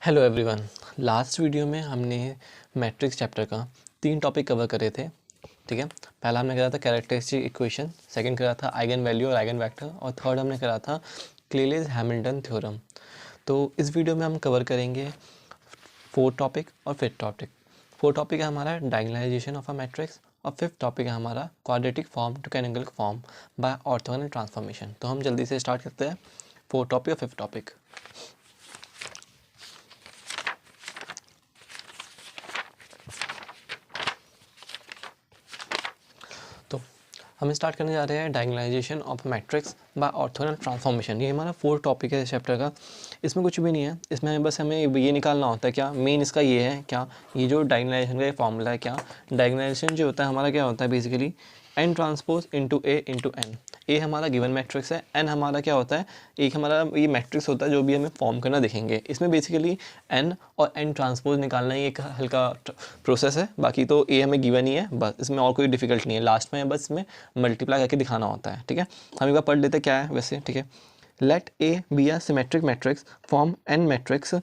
Hello everyone. Last video में हमने matrix chapter का 3 टॉपिक कवर करे थे। ठीक है, पहला हमने करा था कैरेक्टरिस्टिक इक्वेशन, सेकंड करा था आइगन वैल्यू और आइगन वेक्टर, और थर्ड हमने करा था क्लेलेज हैमिल्टन थ्योरम। तो इस वीडियो में हम कवर करेंगे 4 टॉपिक और 5th टॉपिक। 4 टॉपिक है हमारा डायगोनलाइजेशन ऑफ अ मैट्रिक्स, और 5th टॉपिक है हमारा quadratic form to canonical form by orthogonal transformation. तो हम जल्दी से स्टार्ट करते हैं 4 टॉपिक और 5th टॉपिक। तो हम स्टार्ट करने जा रहे हैं diagonalization of matrix by orthogonal transformation. ये हमारा 4 टॉपिक है इस चैप्टर का। इसमें कुछ भी नहीं है, इसमें हमें ये निकालना होता है क्या मेन इसका ये है क्या, ये जो डायगोनलाइजेशन का फॉर्मूला है क्या। डायगोनलाइजेशन जो होता है हमारा क्या होता है basically N transpose into N. A हमारा गिवन मैट्रिक्स है, एन हमारा क्या होता है, एक हमारा ये मैट्रिक्स होता है जो भी हमें फॉर्म करना दिखेंगे। इसमें बेसिकली एन और एन ट्रांसपोज निकालना ही एक हल्का प्रोसेस है, बाकी तो ए हमें गिवन ही है, बस इसमें और कोई डिफिकल्ट नहीं है। लास्ट में बस इसमें मल्टीप्लाई करके दिखाना होता है। ठीक है, हम एक बार पढ़ लेते क्या है वैसे। ठीक है, let A be a symmetric matrix form n matrix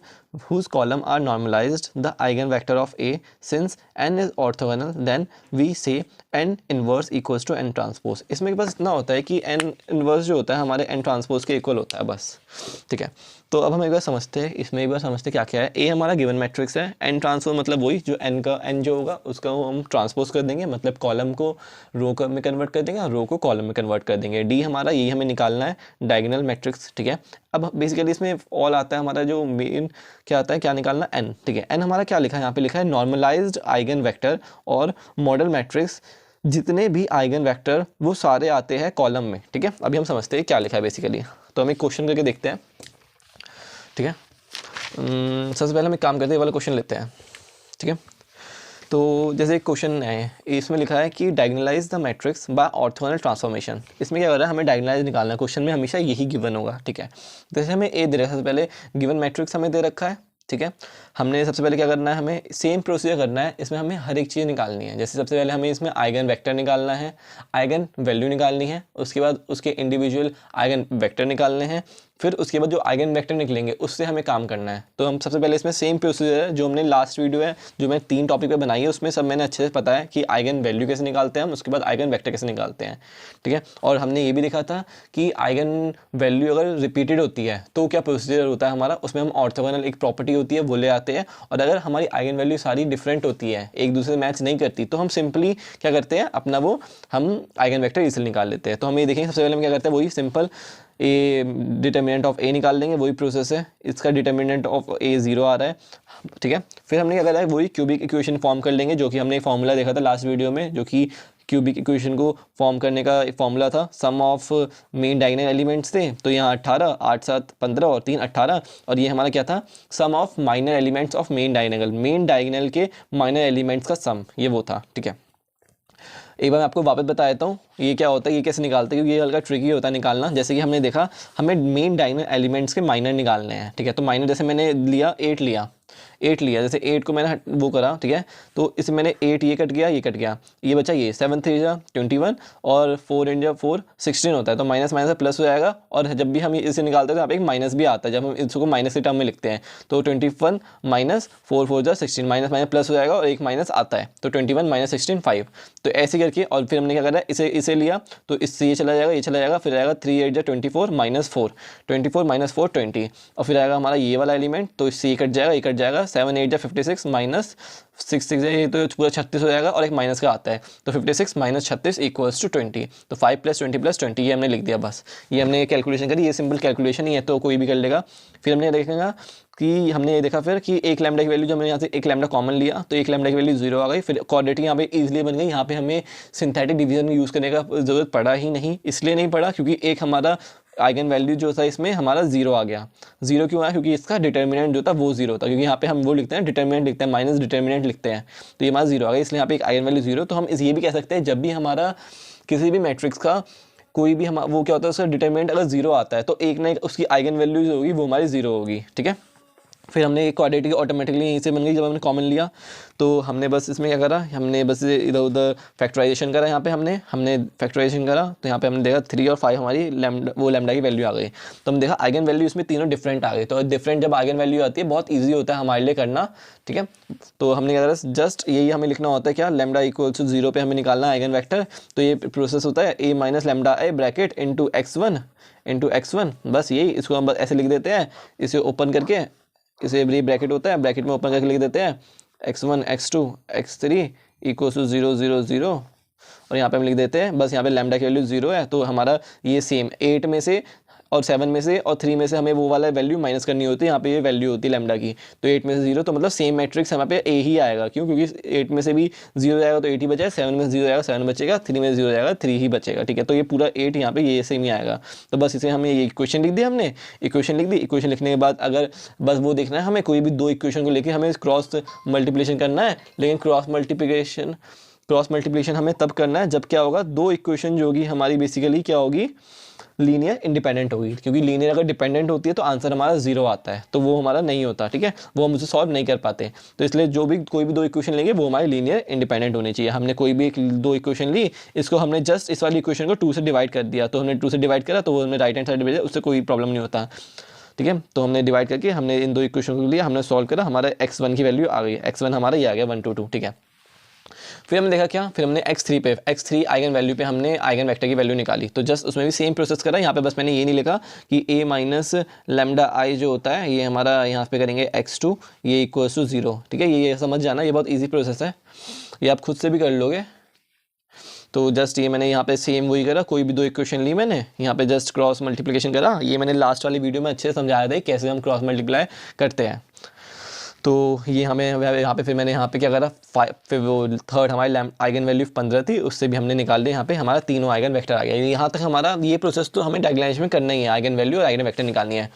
whose column are normalized the eigenvector of A since n is orthogonal then we say n inverse equals to n transpose। इसमें बस इतना होता है कि n inverse जो होता है हमारे n transpose के इक्वल होता है बस। ठीक है, तो अब हम एक बार समझते हैं, इसमें एक बार समझते क्या क्या है। A हमारा गिवन मैट्रिक्स है, n ट्रांसपोज मतलब वही जो n का n जो होगा उसका हम ट्रांसपोज कर देंगे, मतलब कॉलम को रो में कन्वर्ट कर देंगे और रो को कॉलम में कन्वर्ट कर देंगे। D हमारा यही हमें निकालना है डायगोनल मैट्रिक्स। ठीक है, अब बेसिकली इसमें ऑल आता है हमारा जो मेन क्या आता है, क्या निकालना n। ठीक है, n हमारा क्या लिखा है यहाँ पे, लिखा है नॉर्मलाइज्ड आइगन वेक्टर और मॉडल मैट्रिक्स जितने भी आइगन वेक्टर वो सारे आते हैं कॉलम में। ठीक है, अभी हम समझते हैं क्या लिखा है बेसिकली। तो हम एक क्वेश्चन करके देखते हैं। ठीक है, सबसे पहले हम एक काम करते हैं, वाला क्वेश्चन लेते हैं। ठीक है, तो जैसे एक क्वेश्चन है, इसमें लिखा है कि diagonalize the matrix by orthogonal transformation. इसमें क्या हो रहा है, हमें डायगोनलाइज निकालना है। क्वेश्चन में हमेशा यही गिवन होगा। ठीक है, जैसे हमें ए दे रखा है, सबसे पहले गिवन मैट्रिक्स हमें दे रखा है। ठीक है, हमने सबसे पहले क्या करना है, हमें सेम प्रोसीजर करना है। इसमें हमें हर एक चीज़ निकालनी है। जैसे सबसे पहले हमें इसमें आइगन वेक्टर निकालना है, आइगन वैल्यू निकालनी है, उसके बाद उसके इंडिविजुअल आइगन वेक्टर निकालने हैं, फिर उसके बाद जो आइगन वेक्टर निकलेंगे उससे हमें काम करना है। तो हम सबसे पहले इसमें सेम प्रोसीजर है जो हमने लास्ट वीडियो है जो मैं 3 टॉपिक पे बनाई है, उसमें सब मैंने अच्छे से पता है कि आइगन वैल्यू कैसे निकालते हैं हम, उसके बाद आइगन वेक्टर कैसे निकालते हैं। ठीक है, और हमने ये भी देखा था कि आइगन वैल्यू अगर रिपीटेड होती है तो क्या प्रोसीजर होता है हमारा, उसमें हम ऑर्थोगोनल एक प्रॉपर्टी होती है वो ले आते हैं। और अगर हमारी आइगन वैल्यू सारी डिफरेंट होती है, एक दूसरे से मैच नहीं करती, तो हम सिंपली क्या करते हैं, अपना वो हम आइगन वेक्टर इजीली निकाल लेते हैं। तो हम ये देखेंगे, सबसे पहले हम क्या करते हैं, वही सिंपल ए डिटर्मिनेंट ऑफ ए निकाल लेंगे, वही प्रोसेस है। इसका डिटर्मिनेंट ऑफ ए 0 आ रहा है। ठीक है, फिर हमने क्या करा है, वही क्यूबिक इक्वेशन फॉर्म कर लेंगे, जो कि हमने फॉर्मूला देखा था लास्ट वीडियो में, जो कि क्यूबिक इक्वेशन को फॉर्म करने का एक फॉर्मूला था। Sum of main diagonal elements थे, तो यहाँ 18, 8 7 15 और 3 18, और ये हमारा क्या था, sum of minor elements of main diagonal के माइनर एलिमेंट्स का सम, ये वो था। ठीक है, एक बार मैं आपको वापस बता देता हूँ ये क्या होता है, ये कैसे निकालते हैं, क्योंकि ये हल्का ट्रिकी होता है निकालना। जैसे कि हमने देखा, हमें मेन डायगोनल एलिमेंट्स के माइनर निकालने हैं। ठीक है, तो माइनर जैसे मैंने लिया 8 लिया, जैसे 8 को मैंने वो करा। ठीक है, तो इसमें मैंने 8 ये कट गया, ये बचा, ये 7 3 जा 21 और 4 इंडिया 4 16 होता है। तो माइनस माइनस प्लस हो जाएगा, और जब भी हम इसे निकालते हैं तो यहाँ पे एक माइनस भी आता है, जब हम इसको माइनस के टर्म में लिखते हैं। तो 21 माइनस 4 4 जा 16, माइनस माइनस प्लस हो जाएगा और एक माइनस आता है, तो 21 माइनस 16 5। तो ऐसे करके, और फिर हमने क्या करा, इसे लिया, तो इससे ये चला जाएगा, फिर आएगा 3 8 जा 24 माइनस 4 24 माइनस 4 20, और फिर आएगा हमारा ये वाला एलिमेंट, तो इससे ये कट जाएगा 7 8 जा 56 माइनस 6 6 ये तो पूरा 36 हो जाएगा, और एक माइनस का आता है, तो 56 माइनस 36 इक्वल्स टू 20। तो 5 + 20 + 20 ये हमने लिख दिया बस। ये हमने कैलकुलेशन करी, ये सिंपल कैलकुलेशन ही है, तो कोई भी कर लेगा। फिर हमने देखेगा कि हमने ये देखा फिर कि एक लैम्डा की वैल्यू, जब हमने यहाँ से एक लैम्डा कॉमन लिया तो एक लैम्डा की वैल्यू 0 आ गई। फिर क्वाड्रेटिक यहाँ पे इजीली बन गई, यहाँ पे हमें सिंथेटिक डिवीजन यूज़ करने का ज़रूरत पड़ा ही नहीं। इसलिए नहीं पड़ा क्योंकि एक हमारा आइगन वैल्यू जो था इसमें हमारा 0 आ गया। 0 क्यों आया, क्योंकि इसका डिटर्मिनेंट जो था वो 0 था, क्योंकि यहाँ पे हम वो लिखते हैं डिटर्मिनेंट लिखते हैं, माइनस डिटर्मिनेंट लिखते हैं, तो ये हमारा 0 आ गया, इसलिए यहाँ पे एक आइगन वैल्यू 0। तो हम ये भी कह सकते हैं, जब भी हमारा किसी भी मैट्रिक्स का कोई भी हम वो क्या होता है, उसका डिटर्मिनेंट अगर 0 आता है तो एक ना एक उसकी आइगन वैल्यू जो होगी वो हमारी 0 होगी। ठीक है, फिर हमने एक क्वाड्रेटिक ऑटोमेटिकली यहीं से बन गई जब हमने कॉमन लिया। तो हमने बस इसमें क्या करा, हमने बस इधर उधर फैक्टराइजेशन करा। यहाँ पे हमने फैक्टराइजेशन करा तो यहाँ पे हमने देखा 3 और 5 हमारी लैम्डा की वैल्यू आ गई। तो हम देखा आइगन वैल्यू इसमें तीनों डिफरेंट आ गई। तो डिफरेंट जब आइगन वैल्यू आती है बहुत ईजी होता है हमारे लिए करना, ठीक है। तो हमने क्या करा, जस्ट यही हमें लिखना होता है क्या, लैम्डा इक्वल टू 0 पे हमें निकालना है आइगन वैक्टर। तो ये प्रोसेस होता है a minus lambda I bracket into x1, बस यही, इसको हम बस ऐसे लिख देते हैं, इसे ओपन करके, इसे ब्रैकेट होता है, ब्रैकेट में ओपन करके लिख देते हैं x1 x2 x3 equal to 0 0 0, और यहाँ पे हम लिख देते हैं बस यहाँ पे लैम्डा की वैल्यू 0 है। तो हमारा ये सेम 8 में से और 7 में से और 3 में से हमें वो वाला वैल्यू माइनस करनी होती है, यहाँ पे ये वैल्यू होती है लैम्डा की। तो 8 में से 0, तो मतलब सेम मैट्रिक्स यहाँ पे ए ही आएगा। क्यों? क्योंकि 8 में से भी 0 जाएगा तो 8 ही बचा है, 7 में से 0 जाएगा 7 बचेगा, 3 में से 0 जाएगा 3 ही बचेगा, ठीक है। तो ये पूरा 8 यहाँ पे ये सेम ही आएगा। तो बस इसे हमें ये इक्वेशन लिख दी, हमने इक्वेशन लिख दी। इक्वेशन लिखने के बाद अगर बस वो देखना है हमें, कोई भी दो इक्वेशन को लेकर हमें क्रॉस मल्टीप्लिकेशन करना है, लेकिन क्रॉस मल्टीप्लिकेशन हमें तब करना है जब क्या होगा, दो इक्वेशन जो होगी हमारी बेसिकली क्या होगी, लीनियर इंडिपेंडेंट होगी। क्योंकि लीनियर अगर डिपेंडेंट होती है तो आंसर हमारा 0 आता है, तो वो हमारा नहीं होता, ठीक है, वो हम उसे सॉल्व नहीं कर पाते। तो इसलिए जो भी कोई भी दो इक्वेशन लेंगे वो हमारे लीनियर इंडिपेंडेंट होनी चाहिए। हमने कोई भी दो इक्वेशन ली, इसको हमने जस्ट इस वाली इक्वेशन को 2 से डिवाइड कर दिया, तो हमने 2 से डिवाइड करा तो वो हमने राइट हैंड साइड भेजा, उससे कोई प्रॉब्लम नहीं होता, ठीक है। तो हमने डिवाइड करके हमने इन दो इक्वेशन को लिया, हमने सॉल्व करा, हमारा x1 की वैल्यू आ गई, x1 हमारा ये आ गया 1 2 2, ठीक है। फिर हमने देखा क्या, फिर हमने x3 आइगन वैल्यू पे हमने आइगन वेक्टर की वैल्यू निकाली। तो जस्ट उसमें भी सेम प्रोसेस करा, यहाँ पे बस मैंने ये नहीं लिखा कि a माइनस लैम्डा आई जो होता है ये हमारा यहाँ पे करेंगे x2 ये इक्वल्स टू 0, ठीक है। ये समझ जाना, ये बहुत ईजी प्रोसेस है, ये आप खुद से भी कर लोगे। तो जस्ट ये मैंने यहाँ पे सेम वही करा, कोई भी दो इक्वेशन ली मैंने, यहाँ पे जस्ट क्रॉस मल्टीप्लिकेशन करा। ये मैंने लास्ट वाली वीडियो में अच्छे से समझाया था कैसे हम क्रॉस मल्टीप्लाई करते हैं। तो ये हमें यहाँ पे फिर मैंने यहाँ पे क्या करा, फिर वो थर्ड हमारी आइगन वैल्यू 15 थी, उससे भी हमने निकाल दिया। यहाँ पे हमारा तीनों आइगन वेक्टर आ गया। यहाँ तक हमारा ये प्रोसेस तो हमें डायगोनलाइजेशन में करना ही है, आइगन वैल्यू और आइगन वेक्टर निकालनी है।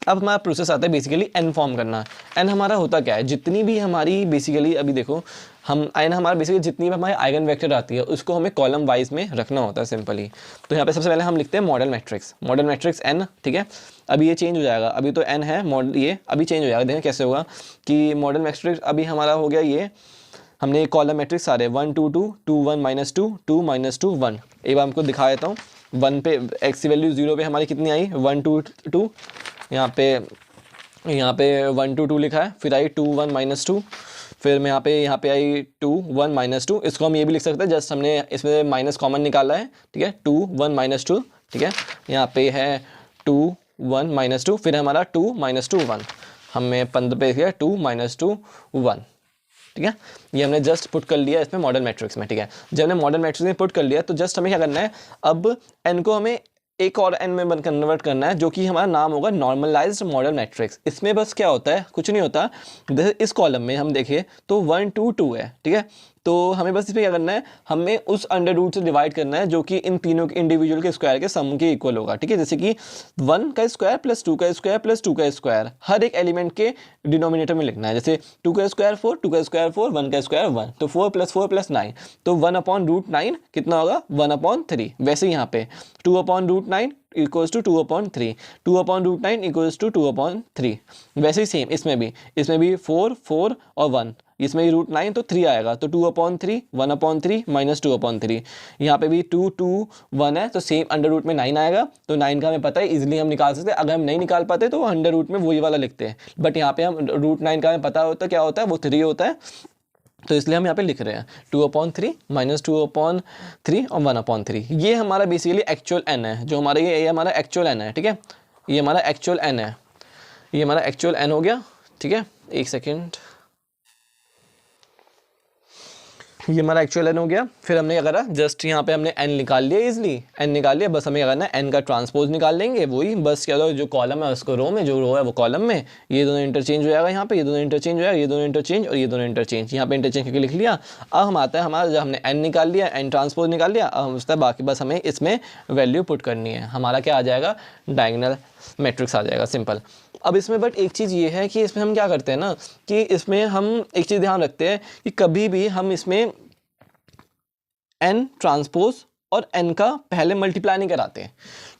अब हमारा प्रोसेस आता है बेसिकली एन फॉर्म करना। एन हमारा होता क्या है, जितनी भी हमारी बेसिकली अभी देखो हम एन हमारा बेसिकली जितनी भी हमारी आइगन वेक्टर आती है उसको हमें कॉलम वाइज में रखना होता है सिंपली। तो यहाँ पे सबसे पहले हम लिखते हैं मॉडल मैट्रिक्स एन, ठीक है। अभी ये चेंज हो जाएगा, अभी तो एन है मॉडल, ये अभी चेंज हो जाएगा। देखें कैसे होगा कि मॉडल मैट्रिक्स अभी हमारा हो गया, ये हमने कॉलम मैट्रिक्स सारे 1 2 2 2 1 -2 2 -2 1। एक बार हमको दिखा देता हूँ। 1 पे एक्स की वैल्यू 0 पे हमारी कितनी आई 1 2 2, यहाँ पे 1 2 2 लिखा है, फिर आई 2 1 -2, फिर मैं यहाँ पे आई 2 1 -2। इसको हम ये भी लिख सकते हैं, जस्ट हमने इसमें माइनस कॉमन निकाला है, ठीक है, 2 1 -2, ठीक है। यहाँ पे है 2 1 -2, फिर हमारा 2 -2 1, हमें 15 पे किया 2 -2 1, ठीक है। ये हमने जस्ट पुट कर लिया इसमें मॉडल मैट्रिक्स में, ठीक है। जब हमने मॉडल मैट्रिक्स में पुट कर लिया तो जस्ट हमें क्या करना है, अब एन को हमें एक और एन में कन्वर्ट करना है, जो कि हमारा नाम होगा नॉर्मलाइज्ड मॉडल मैट्रिक्स। इसमें बस क्या होता है, कुछ नहीं होता। जैसे इस कॉलम में हम देखें तो 1 2 2 है, ठीक है। तो हमें बस इस पर क्या करना है, हमें उस अंडर रूट से डिवाइड करना है जो कि इन तीनों के इंडिविजुअल के स्क्वायर के सम के इक्वल होगा, ठीक है। जैसे कि 1 का स्क्वायर प्लस 2 का स्क्वायर प्लस 2 का स्क्वायर हर एक एलिमेंट के डिनोमिनेटर में लिखना है। जैसे 2 का स्क्वायर 4, 2 का स्क्वायर 4, 1 का स्क्वायर 1, तो 4 + 9, तो 1/√9 कितना होगा 1/3। वैसे यहाँ पे 2/√9 इक्वल्स टू 2/3, 2/√9 इक्वल्स टू 2/3। वैसे ही सेम इसमें भी 4 4 और 1, इसमें भी √9 तो 3 आएगा, तो 2/3 1/3 -2/3। यहाँ पे भी 2 2 1 है, तो सेम अंडर रूट में 9 आएगा, तो 9 का हमें पता है इजीली हम निकाल सकते हैं। अगर हम नहीं निकाल पाते तो अंडर रूट में वही वाला लिखते हैं, बट यहाँ पे हम √9 का हमें पता होता है क्या होता है, वो 3 होता है, तो इसलिए हम यहाँ पे लिख रहे हैं 2/3 -2/3 और 1/3। ये हमारा बेसिकली एक्चुअल एन है, जो हमारा ये हमारा एक्चुअल एन है, ठीक है। ये हमारा एक्चुअल एन है, ये हमारा एक्चुअल एन हो गया, ठीक है। एक सेकेंड, ये हमारा एक्चुअल एन हो गया। फिर हमने क्या करा, जस्ट यहाँ पे हमने एन निकाल लिया, इजली एन निकाल लिया। बस हमें क्या करना है, एन का ट्रांसपोज निकाल लेंगे, वही बस क्या जो कॉलम है उसको रो में, जो रो है वो कॉलम में, ये दोनों इंटरचेंज हो जाएगा, यहाँ पे ये दोनों इंटरचेंज हो जाएगा, ये दोनों इंटरचेंज और ये दोनों इंटरचेंज, यहाँ पे इंटरचेंज करके लिख लिया। अब हम आता है हमारा, जब हमने एन निकाल लिया, एन ट्रांसपोज निकाल लिया, अब हम उसका बाकी बस हमें इसमें वैल्यू पुट करनी है। हमारा क्या आ जाएगा, डायगोनल मैट्रिक्स आ जाएगा, सिंपल। अब इसमें बट एक चीज़ ये है कि इसमें हम क्या करते हैं ना, कि इसमें हम एक चीज़ ध्यान रखते हैं कि कभी भी हम इसमें एन ट्रांसपोज और एन का पहले मल्टीप्लाई नहीं कराते,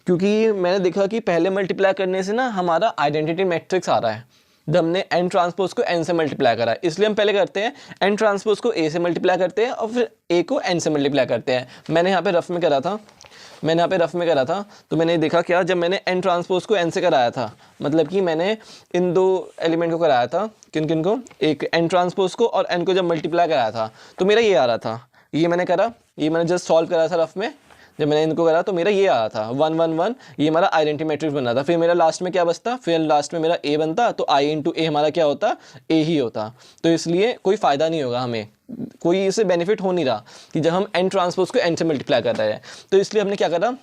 क्योंकि मैंने देखा कि पहले मल्टीप्लाई करने से ना हमारा आइडेंटिटी मैट्रिक्स आ रहा है, जब हमने एन ट्रांसपोज को एन से मल्टीप्लाई करा, इसलिए हम पहले करते हैं एन ट्रांसपोज को ए से मल्टीप्लाई करते हैं और फिर ए को एन से मल्टीप्लाई करते हैं। मैंने यहाँ पे रफ में करा था, तो मैंने देखा क्या, जब मैंने एन ट्रांसपोज को एन से कराया था, मतलब कि मैंने इन दो एलिमेंट को कराया था, किन किन को, एक एन ट्रांसपोज को और एन को जब मल्टीप्लाई कराया था तो मेरा ये आ रहा था, ये मैंने करा, ये मैंने जस्ट सॉल्व करा था रफ में, जब मैंने इनको करा तो मेरा ये आ रहा था 1 1 1, ये हमारा आइडेंटिटी मैट्रिक्स बन रहा था। फिर मेरा लास्ट में क्या बचता, फिर लास्ट में मेरा ए बनता, तो आई इंटू ए हमारा क्या होता, ए ही होता। तो इसलिए कोई फ़ायदा नहीं होगा हमें, कोई इससे बेनिफिट हो नहीं रहा कि जब हम एन ट्रांसपोज को एन से मल्टीप्लाई कर रहे हैं। तो इसलिए हमने क्या करा,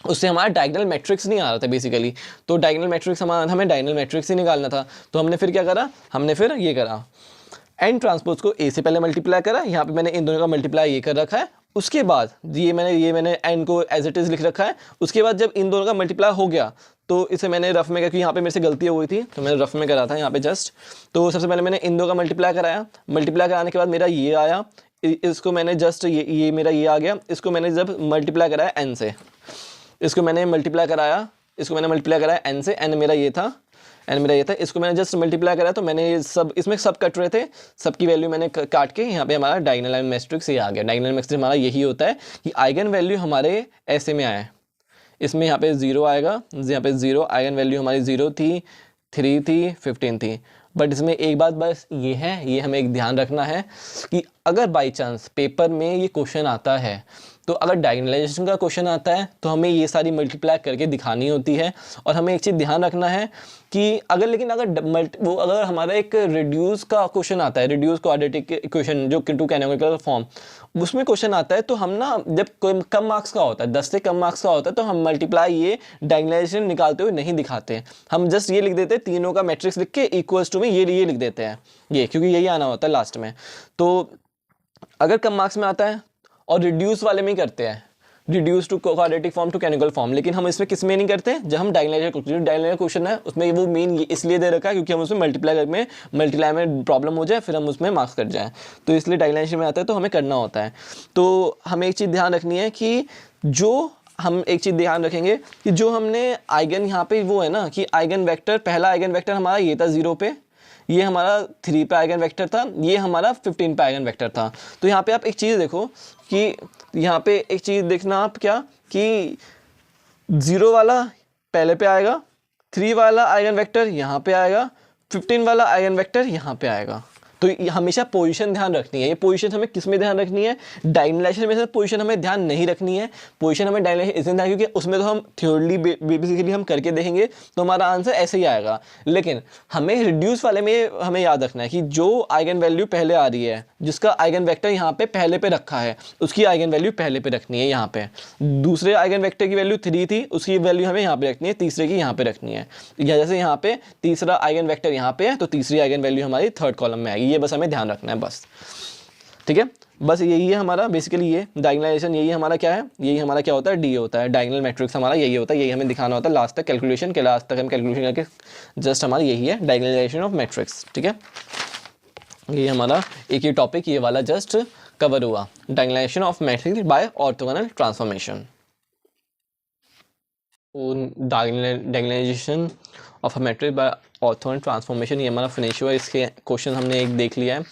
उससे हमारा डायगोनल मैट्रिक्स नहीं आ रहा था बेसिकली, तो डायगोनल मैट्रिक्स हमें डायगोनल मैट्रिक्स ही निकालना था। तो हमने फिर क्या करा, हमने फिर ये करा, एन ट्रांसपोज को ए से पहले मल्टीप्लाई करा, यहाँ पे मैंने इन दोनों का मल्टीप्लाई ये कर रखा है, उसके बाद ये मैंने एन को एज इट इज़ लिख रखा है। उसके बाद जब इन दोनों का मल्टीप्लाई हो गया तो इसे मैंने रफ में, क्योंकि यहाँ पे मेरे से गलती हो गई थी तो मैंने रफ में करा था यहाँ पे जस्ट। तो सबसे पहले मैंने इन दोनों का मल्टीप्लाई कराया, मल्टीप्लाई कराने के बाद मेरा ये आया, इसको मैंने जस्ट ये मेरा ये आ गया, इसको मैंने जब मल्टीप्लाई कराया एन से, इसको मैंने मल्टीप्लाई कराया एन से, एन मेरा ये था, इसको मैंने जस्ट मल्टीप्लाई करा, तो मैंने सब इसमें सब कट रहे थे, सबकी वैल्यू मैंने काट के यहाँ पे हमारा डायगोनल मैट्रिक्स ये आ गया। डायगोनल मैट्रिक्स हमारा यही होता है कि आइगन वैल्यू हमारे ऐसे में आए, इसमें यहाँ पे 0 आएगा, यहाँ पे 0 आइगन वैल्यू हमारी 0 थी, 3 थी, 15 थी। बट इसमें एक बात बस ये है, ये हमें एक ध्यान रखना है कि अगर बाई चांस पेपर में ये क्वेश्चन आता है, तो अगर डायगोनलाइजेशन का क्वेश्चन आता है तो हमें ये सारी मल्टीप्लाई करके दिखानी होती है। और हमें एक चीज़ ध्यान रखना है कि अगर हमारा एक रिड्यूस का क्वेश्चन आता है, रिड्यूस क्वाड्रेटिक इक्वेशन जो टू कैनोनिकल फॉर्म, उसमें क्वेश्चन आता है, तो हम ना जब कम मार्क्स का होता है, 10 से कम मार्क्स का होता है, तो हम मल्टीप्लाई ये डायगोनलाइजेशन निकालते हुए नहीं दिखाते, हम जस्ट ये लिख देते हैं, तीनों का मैट्रिक्स लिख के इक्वल्स टू में ये लिख देते हैं, ये क्योंकि यही आना होता है लास्ट में। तो अगर कम मार्क्स में आता है और रिड्यूस वाले में ही करते हैं, reduce to quadratic form to canonical form, लेकिन हम इसमें किस में नहीं करते, जब हम डायगोनलाइजेशन क्वेश्चन है उसमें वो मेन इसलिए दे रखा है क्योंकि हम उसमें मल्टीप्लाई में प्रॉब्लम हो जाए, फिर हम उसमें मार्क्स कट जाए, तो इसलिए डायगोनलाइजेशन में आता है तो हमें करना होता है। तो हमें एक चीज़ ध्यान रखनी है कि हम एक चीज़ ध्यान रखेंगे कि जो हमने आइगन यहाँ पे वो है ना कि आइगन वेक्टर, पहला आइगन वेक्टर हमारा ये था 0 पे, ये हमारा 3 पे आइगन वेक्टर था, ये हमारा 15 पे आइगन वेक्टर था। तो यहाँ पे आप एक चीज़ देखो कि यहाँ पे एक चीज़ देखना आप क्या कि 0 वाला पहले पे आएगा, 3 वाला आइगन वेक्टर यहाँ पे आएगा, 15 वाला आइगन वेक्टर यहाँ पे आएगा। तो हमेशा पोजीशन ध्यान रखनी है। ये पोजीशन हमें किस में ध्यान रखनी है, डायगोनलाइजेशन में से पोजीशन हमें ध्यान नहीं रखनी है। पोजीशन हमें डायगोनलाइजेशन इसलिए ध्यान, क्योंकि उसमें तो हम थ्योरली बेसिकली हम करके देखेंगे तो हमारा आंसर ऐसे ही आएगा। लेकिन हमें रिड्यूस वाले में हमें याद रखना है कि जो आइगन वैल्यू पहले आ रही है, जिसका आइगन वेक्टर यहाँ पे पहले पे रखा है, उसकी आइगन वैल्यू पहले पे रखनी है। यहाँ पे दूसरे आइगन वेक्टर की वैल्यू 3 थी, उसकी वैल्यू हमें यहाँ पे रखनी है, तीसरे की यहाँ पे रखनी है। जैसे यहाँ पे तीसरा आइगन वेक्टर यहाँ पे है तो तीसरी आइगन वैल्यू हमारी थर्ड कॉलम में आएगी। ये बस हमें ध्यान रखना है बस, ठीक है। बस यही है हमारा बेसिकली, ये डायगोनलाइजेशन यही हमारा क्या है, यही हमारा क्या होता है, डी होता है। डायगोनल मैट्रिक्स हमारा यही होता है, यही हमें दिखाना होता है लास्ट तक कैलकुलेशन के, लास्ट तक हम कैलकुलेशन करके जस्ट हमारा यही है डायगोनलाइजेशन ऑफ मैट्रिक्स, ठीक है। ये हमारा एक ही टॉपिक ये वाला जस्ट कवर हुआ, diagonalization of matrix by orthogonal transformation. Diagonalization of a matrix by orthogonal transformation ये हमारा फिनिश हुआ। इसके क्वेश्चन हमने एक देख लिया है।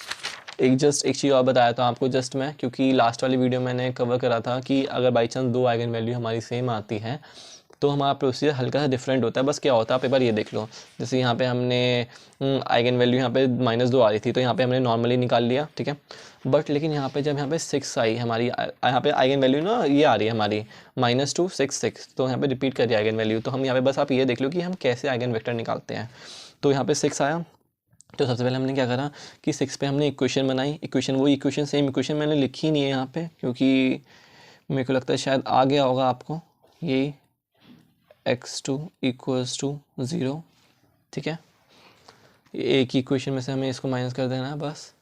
एक चीज़ और बताया था आपको जस्ट मैं, क्योंकि लास्ट वाली वीडियो मैंने कवर करा था कि अगर बाई चांस 2 आइगन वैल्यू हमारी सेम आती है तो हमारा प्रोसीजर हल्का सा डिफरेंट होता है। बस क्या होता है, आप एक बार ये देख लो, जैसे यहाँ पे हमने आइगन वैल्यू यहाँ पे -2 आ रही थी तो यहाँ पे हमने नॉर्मली निकाल लिया, ठीक है। बट लेकिन यहाँ पे जब यहाँ पे 6 आई हमारी, यहाँ पे आइगन वैल्यू ना ये आ रही है हमारी -2 6 6, तो यहाँ पे रिपीट करिए आइगन वैल्यू। तो हम यहाँ पे बस आप ये देख लो कि हम कैसे आइगन वेक्टर निकालते हैं। तो यहाँ पे 6 आया तो सबसे पहले हमने क्या करा कि 6 पे हमने इक्वेशन बनाई। इक्वेशन सेम इक्वेशन मैंने लिखी नहीं है यहाँ पे, क्योंकि मेरे को लगता है शायद आ गया होगा आपको, ये x2 = 0, ठीक है। एक ही इक्वेशन में से हमें इसको माइनस कर देना है, बस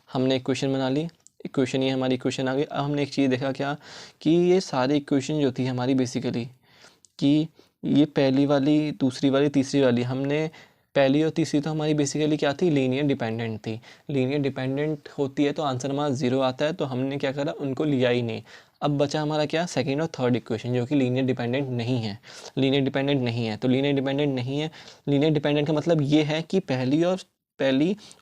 हमने इक्वेशन बना ली। इक्वेशन ये हमारी इक्वेशन आ गई। अब हमने एक चीज़ देखा क्या कि ये सारी इक्वेशन जो थी हमारी बेसिकली कि ये पहली वाली, दूसरी वाली, तीसरी वाली, हमने पहली और तीसरी तो हमारी बेसिकली क्या थी, लीनियर डिपेंडेंट थी। लीनियर डिपेंडेंट होती है तो आंसर हमारा 0 आता है, तो हमने क्या करा, उनको लिया ही नहीं। अब बचा हमारा क्या, सेकंड और थर्ड इक्वेशन जो कि लीनियर डिपेंडेंट नहीं है। लीनियर डिपेंडेंट नहीं है तो लीनियर डिपेंडेंट नहीं है, लीनियर डिपेंडेंट का मतलब ये है कि पहली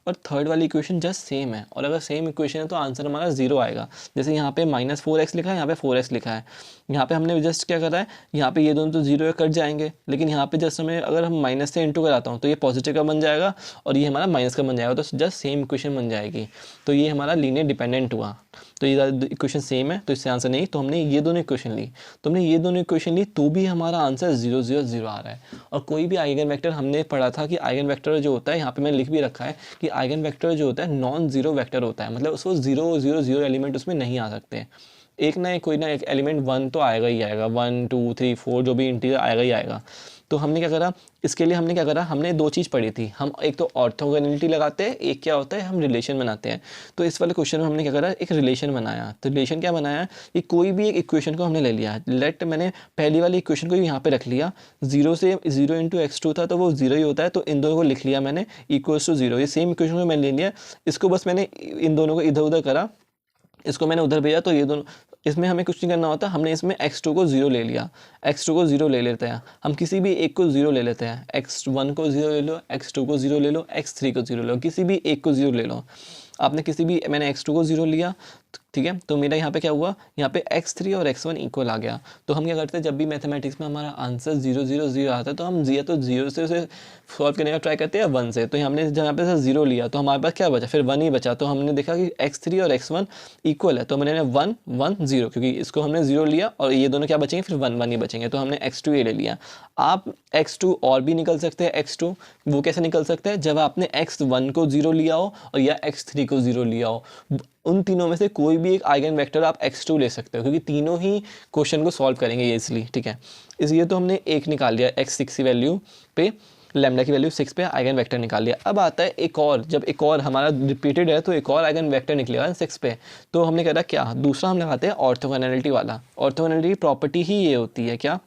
और थर्ड वाली इक्वेशन जस्ट सेम है, और अगर सेम इक्वेशन है तो आंसर हमारा जीरो आएगा। जैसे यहाँ पे -4x लिखा है, यहाँ पे 4x लिखा है, यहाँ पे हमने जस्ट क्या करा है, यहाँ पे ये दोनों तो जीरो कट जाएंगे, लेकिन यहाँ पे जस्ट हमें अगर हम माइनस से इंटू कराता हूँ तो ये पॉजिटिव का बन जाएगा और ये हमारा माइनस का बन जाएगा, तो जस्ट सेम इक्वेशन बन जाएगी। तो ये हमारा लीनियर डिपेंडेंट हुआ। तो ये इक्वेशन सेम है तो इससे आंसर नहीं, तो हमने ये दोनों इक्वेशन ली, तो हमने ये दोनों इक्वेशन ली तो भी हमारा आंसर 0 0 0 आ रहा है। और कोई भी आइगन वेक्टर, हमने पढ़ा था कि आइगन वेक्टर जो होता है, यहाँ पे मैंने लिख भी रखा है कि आइगन वेक्टर जो होता है नॉन जीरो वेक्टर होता है, मतलब उसको 0 0 0 एलिमेंट उसमें नहीं आ सकते। एक ना एक कोई ना एक एलिमेंट 1 तो आएगा ही आएगा, 1 2 3 4 जो भी इंटीजर आएगा ही आएगा। तो हमने क्या करा, इसके लिए हमने क्या करा, हमने दो चीज़ पढ़ी थी, हम एक तो ऑर्थोगोनैलिटी लगाते हैं, एक क्या होता है हम रिलेशन बनाते हैं। तो इस वाले क्वेश्चन में हमने क्या करा, एक रिलेशन बनाया। तो रिलेशन क्या बनाया कि कोई भी एक इक्वेशन को हमने ले लिया, मैंने पहली वाली इक्वेशन को यहाँ पे रख लिया, 0 से 0 इंटू x2 था तो वो 0 ही होता है, तो इन दोनों को लिख लिया मैंने इक्वल्स टू 0। ये सेम इक्वेशन को मैंने ले लिया, इसको बस मैंने इन दोनों को इधर उधर करा, इसको मैंने उधर भेजा, तो ये दोनों, इसमें हमें कुछ नहीं करना होता, हमने इसमें x2 को 0 ले लिया, x2 को 0 ले लेते हैं, हम किसी भी एक को 0 ले लेते हैं, x1 को 0 ले लो, x2 को 0 ले लो, x3 को 0 ले लो, किसी भी एक को 0 ले लो। आपने किसी भी, मैंने x2 को 0 लिया, ठीक है, तो मेरा यहाँ पे क्या हुआ, यहाँ पे x3 और x1 इक्वल आ गया। तो हम क्या करते हैं, जब भी मैथमेटिक्स में हमारा आंसर 0 0 0 आता है तो हम या तो 0 से उसे सॉल्व करने का ट्राई करते हैं, 1 से। तो हमने जब यहाँ पे 0 लिया तो हमारे पास क्या बचा, फिर 1 ही बचा। तो हमने देखा कि x3 और x1 इक्वल है, तो मैंने 1 1 0, क्योंकि इसको हमने 0 लिया और ये दोनों क्या बचेंगे, फिर 1 1 ही बचेंगे, तो हमने x2 ये ले लिया। आप x2 और भी निकल सकते हैं, x2 वो कैसे निकल सकते हैं, जब आपने x1 को 0 लिया हो और या x3 को 0 लिया हो, उन तीनों में से कोई भी एक आइगन वेक्टर आप x2 ले सकते हो, क्योंकि तीनों ही क्वेश्चन को सॉल्व करेंगे ये इसलिए, ठीक है। इसलिए तो हमने एक निकाल लिया, x6 की वैल्यू पे, लैम्डा की वैल्यू 6 पे आइगन वेक्टर निकाल लिया। अब आता है एक और, जब एक और हमारा रिपीटेड है तो एक और आइगन वेक्टर निकलेगा 6 पे, तो हमने कहा क्या, दूसरा हम लगाते हैं ऑर्थोगोनैलिटी वाला। ऑर्थोगोनैलिटी प्रॉपर्टी ही ये होती है क्या,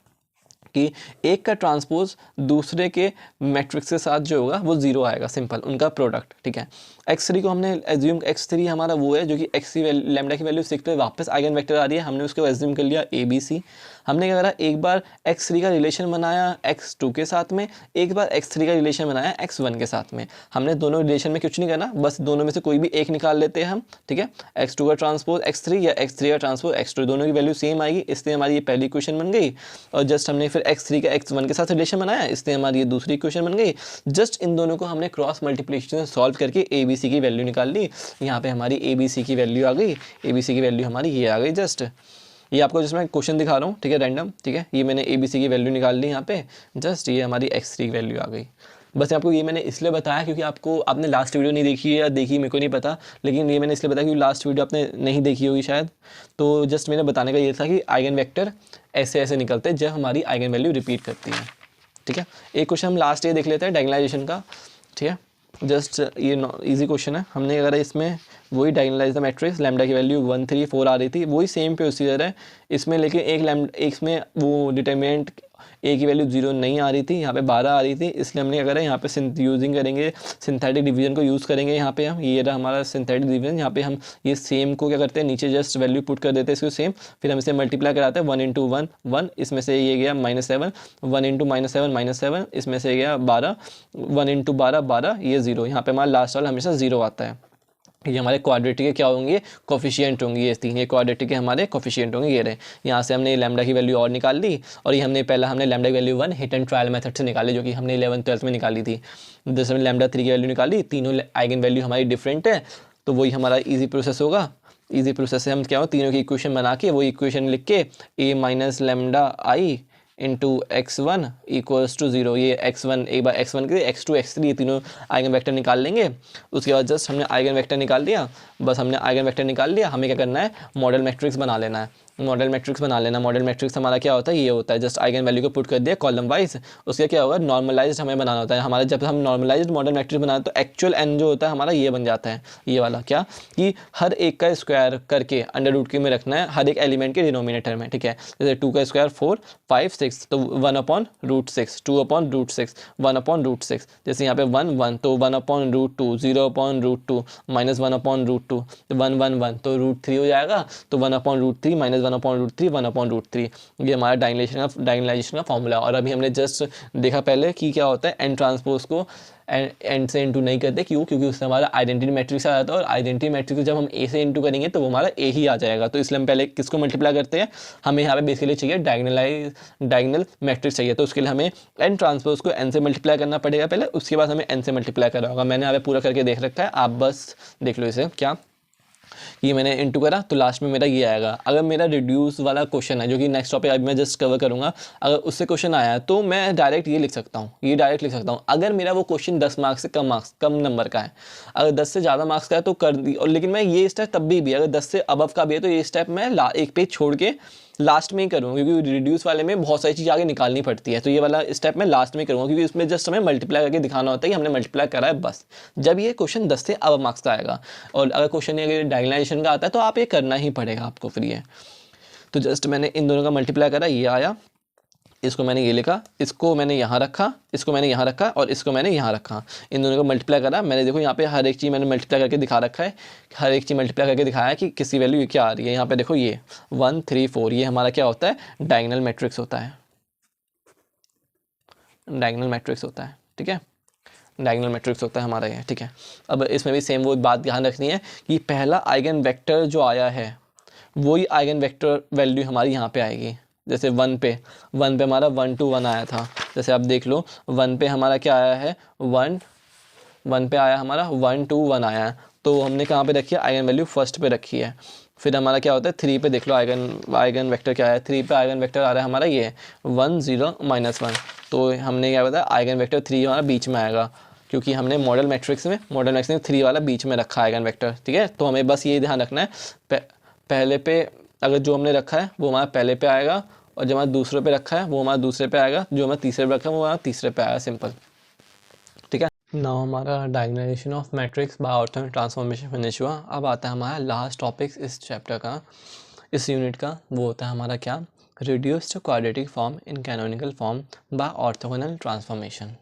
कि एक का ट्रांसपोज दूसरे के मैट्रिक्स के साथ जो होगा वो 0 आएगा, सिंपल उनका प्रोडक्ट, ठीक है। x3 को हमने एज्यूम, x3 हमारा वो है जो कि x की लैम्डा की वैल्यू 6 पे वापस आइगन वेक्टर आ रही है, हमने उसको एज्यूम कर लिया ABC। हमने क्या करा, एक बार x3 का रिलेशन बनाया x2 के साथ में, एक बार x3 का रिलेशन बनाया x1 के साथ में। हमने दोनों रिलेशन में कुछ नहीं करना, बस दोनों में से कोई भी एक निकाल लेते हैं हम, ठीक है। x2 का ट्रांसपोज x3 या x3 का ट्रांसपोज x2, दोनों की वैल्यू सेम आएगी, इसलिए हमारी ये पहली इक्वेशन बन गई। और जस्ट हमने फिर x3 का x1 के साथ रिलेशन बनाया, इसलिए हमारी ये दूसरी इक्वेशन बन गई। जस्ट इन दोनों को हमने क्रॉस मल्टीप्लिकेशन सॉल्व करके ABC की वैल्यू निकाल ली। यहाँ पे हमारी ABC की वैल्यू आ गई, ABC की वैल्यू हमारी ये आ गई। जस्ट ये आपको जिसमें क्वेश्चन दिखा रहा हूँ, ठीक है, रैंडम, ठीक है, ये मैंने ABC की वैल्यू निकाल ली यहाँ पे, जस्ट ये हमारी x3 की वैल्यू आ गई। बस आपको ये मैंने इसलिए बताया क्योंकि आपने लास्ट वीडियो नहीं देखी है या देखी मेरे को नहीं पता, लेकिन ये मैंने इसलिए बताया क्योंकि लास्ट वीडियो आपने नहीं देखी होगी शायद। तो जस्ट मैंने बताने का ये था कि आइगन वेक्टर ऐसे ऐसे निकलते हैं जब हमारी आइगन वैल्यू रिपीट करती है, ठीक है। एक क्वेश्चन हम लास्ट ये देख लेते हैं डायगोनलाइजेशन का, ठीक है। जस्ट ये इजी क्वेश्चन है, हमने अगर इसमें वही डायगोनलाइज द मैट्रिक्स, लैम्डा की वैल्यू 1 3 4 आ रही थी, वही सेम प्रोसीजर है इसमें, लेकिन एक इसमें वो डिटरमिनेंट ए की वैल्यू 0 नहीं आ रही थी, यहाँ पे 12 आ रही थी, इसलिए हमने क्या करें, यहाँ पे यूजिंग करेंगे सिंथेटिक डिवीजन को यूज़ करेंगे। यहाँ पे हम ये रहा हमारा सिंथेटिक डिवीजन, यहाँ पे हम ये सेम को क्या करते हैं, नीचे जस्ट वैल्यू पुट कर देते हैं इसको सेम, फिर हम इसे मल्टीप्लाई कराते हैं 1 इंटू 1 1, इसमें से ये गया -7, 1 इंटू -7 इसमें से गया 12, 1 इंटू 12 12, ये 0, यहाँ पे हमारा लास्ट वाला हमेशा 0 आता है। ये हमारे क्वाड्रेटिक के क्या होंगे, कोफिशिएंट होंगे, ये तीन, ये क्वाड्रेटिक के हमारे कोफिशिएंट होंगे, ये रहे। यहाँ से हमने लैम्डा की वैल्यू और निकाल ली, और ये हमने लैम्डा की value 1 hit and trial method से निकाली, जो कि हमने 11th 12th में निकाली थी। जैसे हमने लैम्डा 3 की वैल्यू निकाली, तीनों आइगन वैल्यू हमारी डिफरेंट है, तो वही हमारा ईजी प्रोसेस होगा। ईजी प्रोसेस से हम क्या हो, तीनों की इक्वेशन बना के वही इक्वेशन लिख के a minus lambda I into x1 equals to 0, ये x1 एक बार x1 के x2 x3 ये तीनों आइगन वेक्टर निकाल लेंगे। उसके बाद जस्ट हमने आइगन वेक्टर निकाल दिया, बस हमने आइगन वेक्टर निकाल लिया, हमें क्या करना है, मॉडल मैट्रिक्स बना लेना है। मॉडल मैट्रिक्स बना लेना, मॉडल मैट्रिक्स हमारा क्या होता है, ये होता है जस्ट आइगन वैल्यू को पुट कर दिया कॉलम वाइज, उसके क्या होगा, नॉर्मलाइज्ड हमें बनाना होता है। हमारा जब हम नॉर्मलाइज्ड मॉडल मैट्रिक्स बनाते तो एक्चुअल n जो होता है हमारा ये बन जाता है, ये वाला क्या, कि हर एक का स्क्वायर करके अंडर रूट के में रखना है हर एक एलिमेंट के डिनोमिनेटर में, ठीक है। जैसे 2 का स्क्वायर 4 5 6 तो 1/√6, 2/√6, 1/√6, जैसे यहाँ पे 1 1 तो 1/√2, 0/√2, -1/√2, 1 1 1 तो √3 हो जाएगा, तो 1/√3 -1/√3, 1/√3, ये हमारा डायगोनलाइजेशन का फॉर्मूला। और अभी हमने जस्ट देखा पहले कि क्या होता है एन ट्रांसपोज को एंड से इंटू नहीं करते, क्यों? क्योंकि उससे हमारा आइडेंटिटी मैट्रिक्स आ जाता है, और आइडेंटिटी मैट्रिक्स जब हम ए से इंटू करेंगे तो वो हमारा ए ही आ जाएगा। तो इसलिए हम पहले किसको मल्टीप्लाई करते हैं, हमें यहाँ पे बेसिकली चाहिए डायगोनल मैट्रिक्स चाहिए, तो उसके लिए हमें एन ट्रांसपोज को एन से मल्टीप्लाई करना पड़ेगा पहले, उसके बाद हमें एन से मल्टीप्लाई करना होगा। मैंने यहाँ पे पूरा करके देख रखा है, आप बस देख लो इसे। क्या ये मैंने इंटू करा तो लास्ट में मेरा ये आएगा। अगर मेरा रिड्यूस वाला क्वेश्चन है, जो कि नेक्स्ट टॉपिक अभी मैं जस्ट कवर करूंगा, अगर उससे क्वेश्चन आया है तो मैं डायरेक्ट ये लिख सकता हूँ, ये डायरेक्ट लिख सकता हूँ। अगर मेरा वो क्वेश्चन 10 मार्क्स से कम नंबर का है, अगर 10 से ज़्यादा मार्क्स का है तो कर दी, और लेकिन मैं ये स्टेप तब भी अगर 10 से अबव का भी है तो ये स्टेप मैं एक पेज छोड़ के लास्ट में ही करूँगा, क्योंकि रिड्यूस वाले में बहुत सारी चीज़ आगे निकालनी पड़ती है, तो ये वाला स्टेप मैं लास्ट में करूँगा, क्योंकि उसमें जस्ट हमें मल्टीप्लाई करके दिखाना होता है कि हमने मल्टीप्लाई करा है बस, जब ये क्वेश्चन 10 से अब मार्क्स का आएगा। और अगर क्वेश्चन अगर डायगोनलाइजेशन का आता है तो आप ये करना ही पड़ेगा आपको, फिर ये तो जस्ट मैंने इन दोनों का मल्टीप्लाई करा, ये आया, इसको मैंने ये लिखा, इसको मैंने यहाँ रखा, इसको मैंने यहाँ रखा, और इसको मैंने यहाँ रखा, इन दोनों को मल्टीप्लाई करा। मैंने देखो यहाँ पे हर एक चीज़ मैंने मल्टीप्लाई करके दिखा रखा है, हर एक चीज़ मल्टीप्लाई करके दिखाया है कि किसी वैल्यू क्या आ रही है। यहाँ पे देखो ये 1 3 4, ये हमारा क्या होता है, डायगोनल मैट्रिक्स होता है, डायगोनल मैट्रिक्स होता है, ठीक है, डायगोनल मैट्रिक्स होता है हमारा ये, ठीक है। अब इसमें भी सेम वो बात ध्यान रखनी है कि पहला आइगन वेक्टर जो आया है वही आइगन वेक्टर वैल्यू हमारी यहाँ पे आएगी। जैसे 1 पे हमारा 1 2 1 आया था, जैसे आप देख लो 1 पे हमारा क्या आया है, 1 पे आया हमारा 1 2 1 आया है, तो हमने कहाँ पे रखी है, आइगन वैल्यू फर्स्ट पे रखी है। फिर हमारा क्या होता है 3 पे, देख लो आइगन वेक्टर क्या है, 3 पे आइगन वेक्टर आ रहा है हमारा ये 1 0 -1, तो हमने क्या बताया आइगन वेक्टर 3 हमारा बीच में आएगा, क्योंकि हमने मॉडल मैट्रिक्स में 3 वाला बीच में रखा है आइगन वेक्टर, ठीक है। तो हमें बस ये ध्यान रखना है पहले पे अगर जो हमने रखा है वो हमारा पहले पे आएगा, और जो हमारा दूसरे पे रखा है वो हमारा दूसरे पे आएगा, जो हमारा तीसरे पे रखा है वो हमारा तीसरे पे आएगा, सिंपल, ठीक है। नाउ हमारा diagonalization of matrix by orthogonal transformation finish हुआ। अब आता है हमारा लास्ट टॉपिक इस चैप्टर का, इस यूनिट का, वो होता है हमारा क्या, reduced quadratic form in canonical form by orthogonal transformation.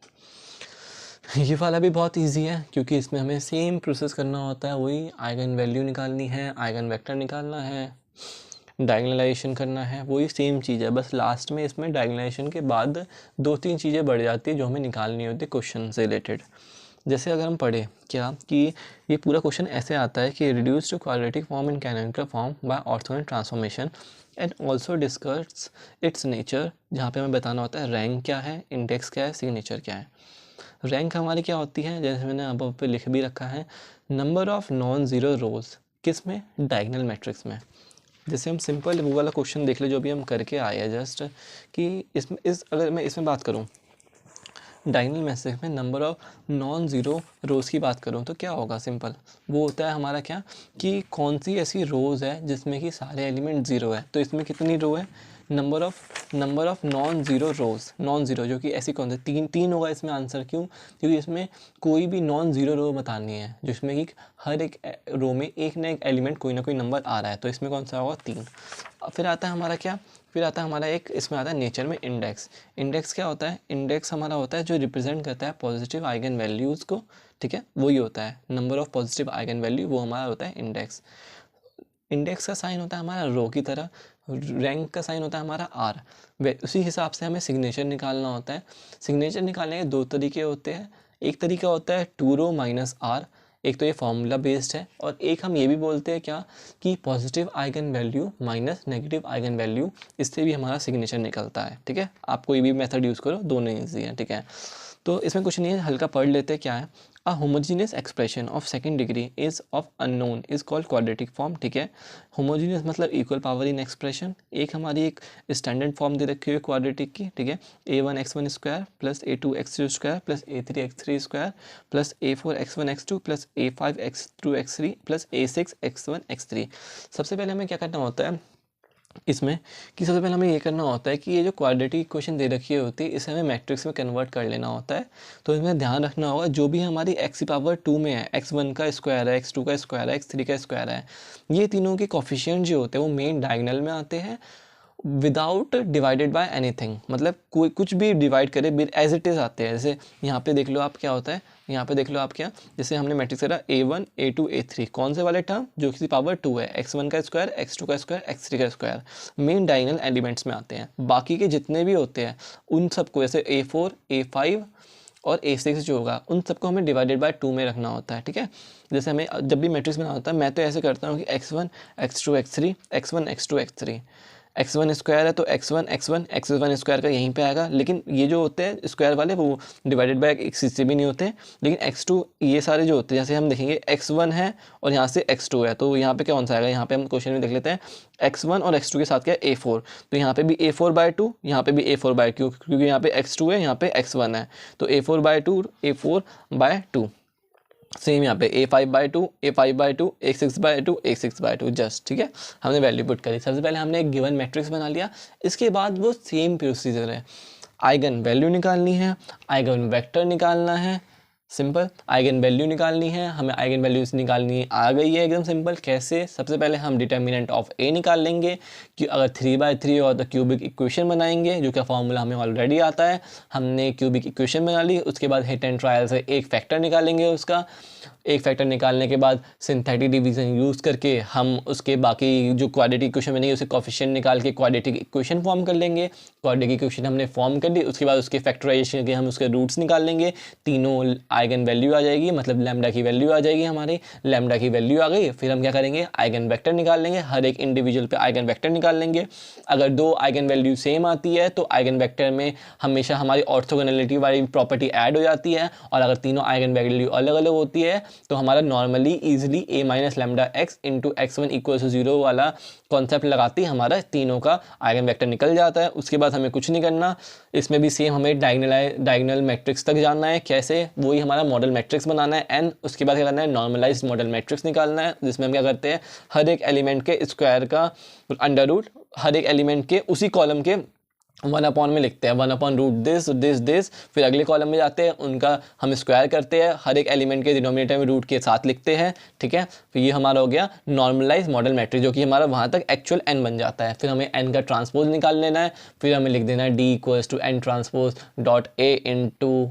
ये वाला भी बहुत इजी है, क्योंकि इसमें हमें सेम प्रोसेस करना होता है, वही आइगन वैल्यू निकालनी है, आइगन वेक्टर निकालना है, डायगोनलाइजेशन करना है, वही सेम चीज़ है, बस लास्ट में इसमें डायगोनलाइजेशन के बाद 2-3 चीज़ें बढ़ जाती है जो हमें निकालनी होती है क्वेश्चन से रिलेटेड। जैसे अगर हम पढ़े क्या कि ये पूरा क्वेश्चन ऐसे आता है कि reduced quadratic form in canonical form by orthogonal transformation and also discuss it's nature, जहाँ पे हमें बताना होता है रैंक क्या है, इंडेक्स क्या है, सिग्नेचर क्या है। रैंक हमारी क्या होती है, जैसे मैंने अब पे लिख भी रखा है, नंबर ऑफ नॉन ज़ीरो रोज, किस में, डायगोनल मैट्रिक्स में। जैसे हम सिंपल वो वाला क्वेश्चन देख ले जो भी हम करके आए हैं जस्ट, कि इसमें अगर मैं इसमें बात करूं डायगोनल मैट्रिक्स में नंबर ऑफ नॉन ज़ीरो रोज़ की बात करूं तो क्या होगा, सिंपल वो होता है हमारा क्या, कि कौन सी ऐसी रोज़ है जिसमें कि सारे एलिमेंट ज़ीरो है। तो इसमें कितनी रो है, number of non zero rose, non zero जो कि ऐसी कौन सी, तीन होगा इसमें आंसर, क्यों, क्योंकि इसमें कोई भी नॉन ज़ीरो रो बतानी है जिसमें कि हर एक रो में एक ना एक एलिमेंट कोई ना कोई नंबर आ रहा है, तो इसमें कौन सा होगा, 3। फिर आता है हमारा क्या, फिर आता है हमारा एक इसमें आता है नेचर में इंडेक्स। इंडेक्स क्या होता है, इंडेक्स हमारा होता है जो रिप्रेजेंट करता है पॉजिटिव आइगन वैल्यूज़ को, ठीक है, वही होता है number of positive eigen value, वो हमारा होता है इंडेक्स। इंडेक्स का साइन होता है हमारा रो की तरह, रैंक का साइन होता है हमारा आर। उसी हिसाब से हमें सिग्नेचर निकालना होता है। सिग्नेचर निकालने के 2 तरीके होते हैं, एक तरीका होता है 2 रो माइनस आर, एक तो ये फॉर्मूला बेस्ड है, और एक हम ये भी बोलते हैं क्या, कि positive eigen value minus negative eigen value, इससे भी हमारा सिग्नेचर निकलता है, ठीक है। आप कोई भी मेथड यूज़ करो, दोनों ईजी है, ठीक है। तो इसमें कुछ नहीं है, हल्का पढ़ लेते हैं क्या है। A homogeneous expression of second degree is of unknown is called quadratic form, ठीक है। होमोजीनियस मतलब इक्वल पावर इन एक्सप्रेशन, एक हमारी एक स्टैंडर्ड फॉर्म दे रखी हुई है क्वाड्रेटिक की, ठीक है, a1x1 square plus a2x2 square plus a3x3 square plus a4x1x2 plus a5x2x3 plus a6x1x3। सबसे पहले हमें क्या करना होता है इसमें, कि सबसे पहले हमें ये करना होता है कि ये जो क्वाड्रेटिक इक्वेशन दे रखी होती है इसे हमें मैट्रिक्स में कन्वर्ट कर लेना होता है। तो इसमें ध्यान रखना होगा जो भी हमारी x⁻² में है, x1 का स्क्वायर है, x2 का स्क्वायर है, x3 का स्क्वायर है, ये तीनों के कोफिशिएंट जो होते हैं वो मेन डायगोनल में आते हैं, विदाउट डिवाइडेड बाय एनीथिंग, मतलब कोई कुछ भी डिवाइड करे एज इट इज़ आते हैं। जैसे यहाँ पे देख लो आप क्या होता है, यहाँ पे देख लो आप क्या, जैसे हमने मैट्रिक्स करा A1 A2 A3, कौन से वाले टर्म, जो किसी पावर 2 है, x1 का स्क्वायर, x2 का स्क्वायर, x3 का स्क्वायर, मेन डायगोनल एलिमेंट्स में आते हैं। बाकी के जितने भी होते हैं उन सबको, जैसे A4 A5 और A6 जो होगा, उन सबको हमें डिवाइडेड बाय 2 में रखना होता है, ठीक है। जैसे हमें जब भी मैट्रिक्स बनाना होता है, मैं तो ऐसे करता हूँ कि x1 x2 x3 x1 x2 x3, x1 square है तो x1 x1 x1 स्क्वायर का यहीं पे आएगा, लेकिन ये जो होते हैं स्क्वायर वाले वो डिवाइडेड बाय एक से भी नहीं होते। लेकिन x2 ये सारे जो होते हैं, जैसे हम देखेंगे x1 है और यहाँ से x2 है, तो यहाँ पे कौन सा आएगा, यहाँ पे हम क्वेश्चन में देख लेते हैं x1 और x2 के साथ क्या है A4, तो यहाँ पे भी A4/2, यहाँ पे भी A4/2, क्योंकि यहाँ पे x2 है, यहाँ पे x1 है, तो A4/2 A4/2। सेम यहाँ पे A5/2 A5/2 A6/2 A6/2 just, ठीक है। हमने वैल्यू पुट करी। सबसे पहले हमने एक गिवन मैट्रिक्स बना लिया, इसके बाद वो सेम प्रोसीजर है, आइगन वैल्यू निकालनी है, आइगन वेक्टर निकालना है, सिंपल। आइगन वैल्यू निकालनी है, हमें आइगन वैल्यूज निकालनी आ गई है, एकदम सिंपल। कैसे, सबसे पहले हम डिटर्मिनेंट ऑफ A निकाल लेंगे, कि अगर 3/3 हो तो क्यूबिक इक्वेशन बनाएंगे, जो कि फॉर्मूला हमें ऑलरेडी आता है। हमने क्यूबिक इक्वेशन बना ली, उसके बाद हिट एंड ट्रायल से एक फैक्टर निकालेंगे उसका। एक फैक्टर निकालने के बाद सिंथेटिक डिवीजन यूज़ करके हम उसके बाकी जो क्वाड्रेटिक इक्वेशन बनेगी उसके कोफिशिएंट निकाल के क्वाड्रेटिक इक्वेशन फॉर्म कर लेंगे। क्वाड्रेटिक इक्वेशन हमने फॉर्म कर ली, उसके बाद उसके फैक्टराइजेशन करके हम उसके रूट्स निकाल लेंगे। तीनों आइगन वैल्यू आ जाएगी, मतलब लैम्डा की वैल्यू आ जाएगी हमारी। लैम्डा की वैल्यू आ गई, फिर हम क्या करेंगे, आइगन वेक्टर निकाल लेंगे, हर एक इंडिविजुअल पे आइगन वेक्टर निकाल लेंगे। अगर दो आइगन वैल्यू सेम आती है तो आइगन वेक्टर में हमेशा हमारी ऑर्थोगोनैलिटी वाली प्रॉपर्टी ऐड हो जाती है, और अगर तीनों आइगन वैल्यू अलग अलग होती है तो हमारा normally easily a minus lambda X into x1 equal to 0 वाला कॉन्सेप्ट लगाती हमारा तीनों का आइगन वेक्टर निकल जाता है। उसके बाद हमें कुछ नहीं करना, इसमें भी सेम हमें डायगोनल मैट्रिक्स तक जाना है। कैसे, वही हमारा मॉडल मैट्रिक्स बनाना है n, उसके बाद क्या करना है, नॉर्मलाइज्ड मॉडल मैट्रिक्स निकालना है, जिसमें हम क्या करते हैं, हर एक एलिमेंट के स्क्वायर का अंडर रूट, हर एक एलिमेंट के उसी कॉलम के 1 में लिखते हैं, 1/रूट दिस दिस दिस। फिर अगले कॉलम में जाते हैं, उनका हम स्क्वायर करते हैं, हर एक एलिमेंट के डिनोमिनेटर में रूट के साथ लिखते हैं, ठीक है। फिर ये हमारा हो गया नॉर्मलाइज मॉडल मैट्रिक्स, जो कि हमारा वहाँ तक एक्चुअल n बन जाता है। फिर हमें n का ट्रांसपोज निकाल लेना है, फिर हमें लिख देना है d equals to n transpose dot a into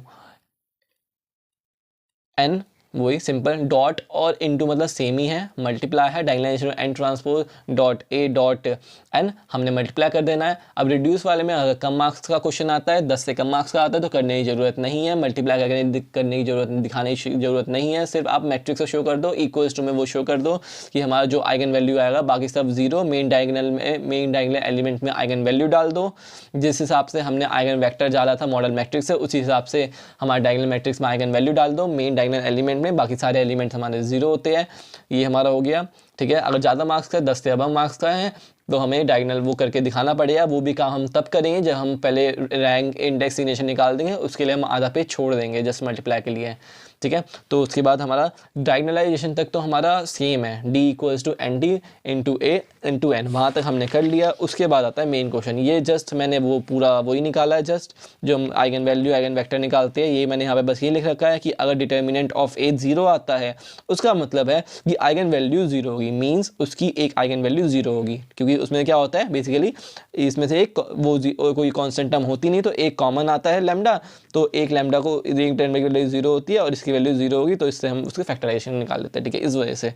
n, वही सिंपल, डॉट और इनटू मतलब सेम ही है, मल्टीप्लाई है, diagonalization N transpose dot A dot N हमने मल्टीप्लाई कर देना है। अब रिड्यूस वाले में अगर कम मार्क्स का क्वेश्चन आता है, 10 से कम मार्क्स का आता है, तो करने की जरूरत नहीं है, मल्टीप्लाई करने की जरूरत, दिखाने की जरूरत नहीं है। सिर्फ आप मैट्रिक्स को शो कर दो, इक्वल्स टू में वो शो कर दो कि हमारा जो आइगन वैल्यू आएगा, बाकी सब जीरो, मेन डायगोनल एलिमेंट में आइगन वैल्यू डाल दो। जिस हिसाब से हमने आइगन वेक्टर डाला था मॉडल मैट्रिक्स से, उसी हिसाब से हमारे डायगोनल मैट्रिक्स में आइगन वैल्यू डाल दो मेन डायगोनल एलिमेंट में, बाकी सारे एलिमेंट्स हमारे जीरो होते हैं। ये हमारा हो गया, ठीक है। अगर ज़्यादा मार्क्स का 10 से अब मार्क्स का है तो हमें डायगोनल वो करके दिखाना पड़ेगा। वो भी काम हम तब करेंगे जब हम पहले रैंक इंडेक्स सिग्नेचर निकाल देंगे, उसके लिए हम आधा पेज छोड़ देंगे जस्ट मल्टीप्लाई के लिए, ठीक है। तो उसके बाद हमारा डायगोनलाइजेशन तक तो हमारा सेम है, d equals to N D into A into N, वहाँ तक हमने कर लिया। उसके बाद आता है मेन क्वेश्चन। ये जस्ट मैंने वो पूरा वही निकाला है, जस्ट जो हम आइगन वैल्यू आइगन वेक्टर निकालते हैं, ये मैंने यहाँ पे बस ये लिख रखा है कि अगर डिटर्मिनेंट ऑफ ए 0 आता है, उसका मतलब है कि आइगन वैल्यू 0 होगी, मीन्स उसकी एक आइगन वैल्यू 0 होगी, क्योंकि उसमें क्या होता है बेसिकली, इसमें से एक वो कोई कांस्टेंट टर्म होती नहीं, तो एक कॉमन आता है लैम्डा, तो एक लैम्डा को एक टर्म की वैल्यू 0 होती है और इसकी वैल्यू 0 होगी, तो इससे हम उसके फैक्टराइजेशन निकाल लेते हैं, ठीक है। इस वजह से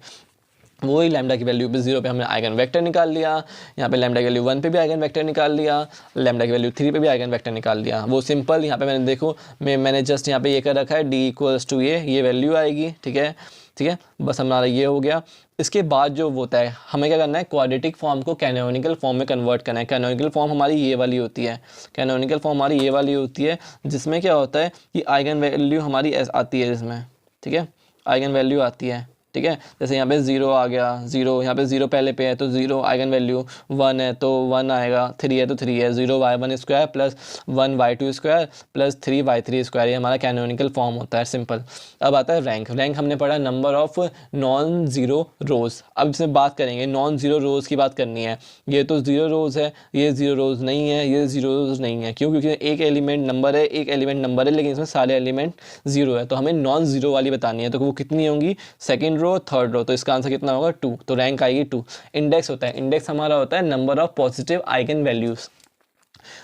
वही लैम्डा की वैल्यू पे 0 पे हमने आइगन वेक्टर निकाल लिया, यहाँ पे लैम्डा की वैल्यू 1 पे भी आइगन वेक्टर निकाल लिया, लैम्डा की वैल्यू 3 पे भी आइगन वेक्टर निकाल लिया। वो सिंपल, यहाँ पे मैंने देखो मैंने जस्ट यहाँ पे ये कर रखा है, d इक्वल्स टू ये वैल्यू आएगी, ठीक है, ठीक है। बस हमारा ये हो गया। इसके बाद जो होता है, हमें क्या करना है, क्वाड्रेटिक फॉर्म को कैनोनिकल फॉर्म में कन्वर्ट करना है। कैनोनिकल फॉर्म हमारी ये वाली होती है, कैनोनिकल फॉर्म हमारी ये वाली होती है, जिसमें क्या होता है कि आइगन वैल्यू हमारी आती है इसमें, ठीक है, आइगन वैल्यू आती है, ठीक है। जैसे यहाँ पे 0 आ गया, 0 यहाँ पे 0 पहले पे है तो 0 आइगन वैल्यू, 1 है तो 1 आएगा, 3 है तो 3 है, 0y1 square plus 1y2 square plus 3y3 square, ये हमारा कैनोनिकल फॉर्म होता है, सिंपल। अब आता है रैंक। रैंक हमने पढ़ा नंबर ऑफ नॉन ज़ीरो रोज़। अब इसमें बात करेंगे, नॉन ज़ीरो रोज़ की बात करनी है। ये तो 0 रोज़ है, ये 0 रोज़ नहीं है, ये 0 रोज़ नहीं है, क्यों? क्योंकि एक एलिमेंट नंबर है, एक एलिमेंट नंबर है, लेकिन इसमें सारे एलिमेंट 0 है, तो हमें नॉन ज़ीरो वाली बतानी है। तो वो कितनी होंगी, second second row, third row, तो इसका आंसर कितना होगा 2, तो रैंक आएगी 2। इंडेक्स होता है, इंडेक्स हमारा होता है number of positive eigen values.